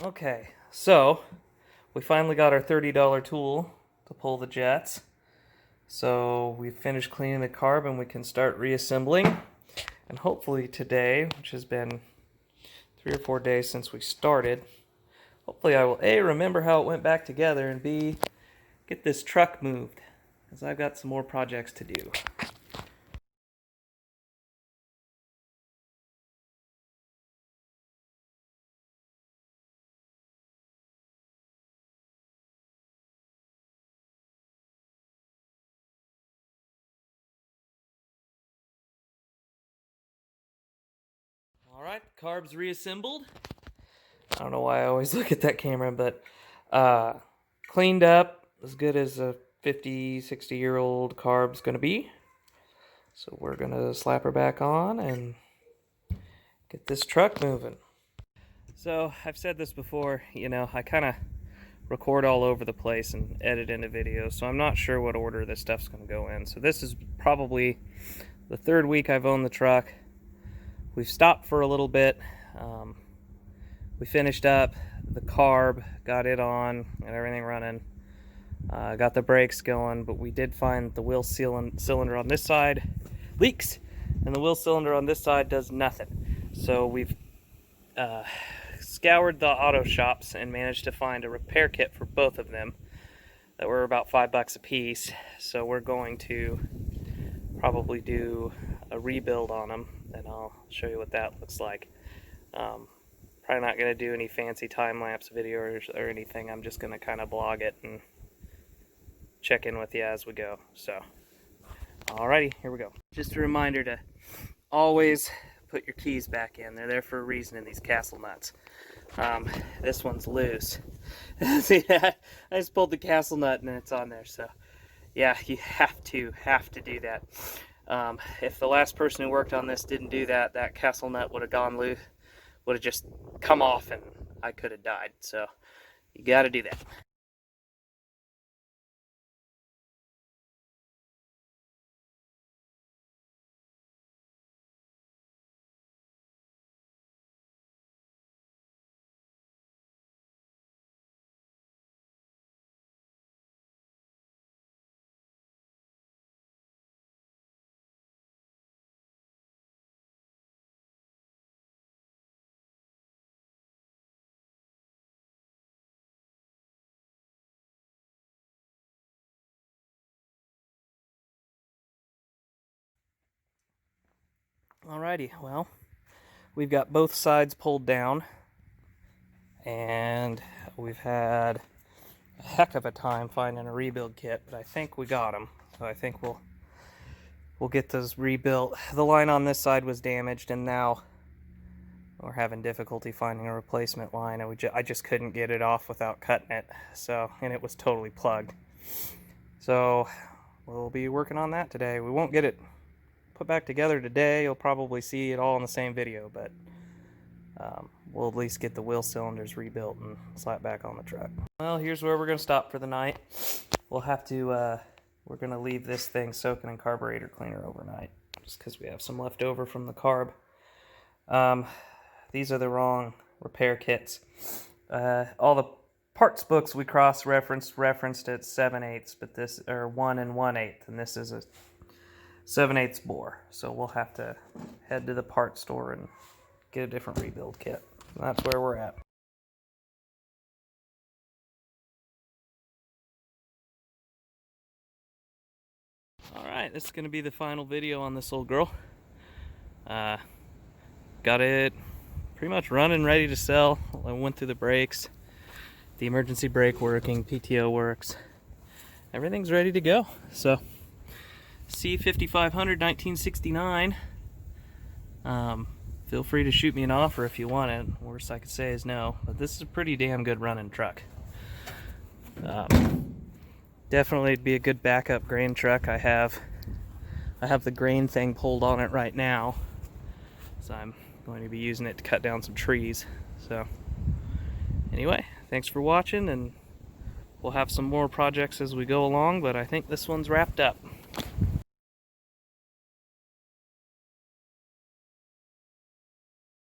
Okay, so we finally got our $30 tool to pull the jets. So we finished cleaning the carb and we can start reassembling. And hopefully today, which has been 3 or 4 days since we started, hopefully I will A, remember how it went back together, and B, get this truck moved, because I've got some more projects to do. Alright, carb's reassembled. I don't know why I always look at that camera, but cleaned up as good as a 50, 60-year-old carb's going to be. So we're going to slap her back on and get this truck moving. So I've said this before, I kind of record all over the place and edit into videos, so I'm not sure what order this stuff's going to go in. So this is probably the 3rd week I've owned the truck. We've stopped for a little bit. We finished up the carb, got it on and everything running. Got the brakes going, but we did find the wheel cylinder on this side leaks, and the wheel cylinder on this side does nothing. So we've scoured the auto shops and managed to find a repair kit for both of them that were about $5 a piece. So we're going to probably do a rebuild on them, and I'll show you what that looks like. Probably not going to do any fancy time-lapse video or anything. I'm just going to kind of blog it and check in with you as we go. So, alrighty, here we go. Just a reminder to always put your keys back in. They're there for a reason in these castle nuts. This one's loose. See that? I just pulled the castle nut and it's on there. So, yeah, you have to do that. If the last person who worked on this didn't do that, that castle nut would have gone loose, would have just come off and I could have died. So, you got to do that. Alrighty, well, we've got both sides pulled down, and we've had a heck of a time finding a rebuild kit, but I think we got them. So I think we'll get those rebuilt. The line on this side was damaged, and now we're having difficulty finding a replacement line. I just couldn't get it off without cutting it. So, and it was totally plugged. So we'll be working on that today. We won't get it put back together today. You'll probably see it all in the same video, but we'll at least get the wheel cylinders rebuilt and slap back on the truck. Well, here's where we're going to stop for the night. We'll have to, we're going to leave this thing soaking in carburetor cleaner overnight, just because we have some left over from the carb. These are the wrong repair kits. All the parts books we referenced at 7/8, but this are 1 1/8, and this is a 7/8 bore. So we'll have to head to the parts store and get a different rebuild kit. And that's where we're at. Alright, this is going to be the final video on this old girl. Got it pretty much running, ready to sell. I went through the brakes. The emergency brake working, PTO works. Everything's ready to go. So, C5500 1969. Feel free to shoot me an offer if you want it. Worst I could say is no, but this is a pretty damn good running truck. Definitely be a good backup grain truck. I have the grain thing pulled on it right now, so I'm going to be using it to cut down some trees. So anyway, thanks for watching, and we'll have some more projects as we go along, but I think this one's wrapped up.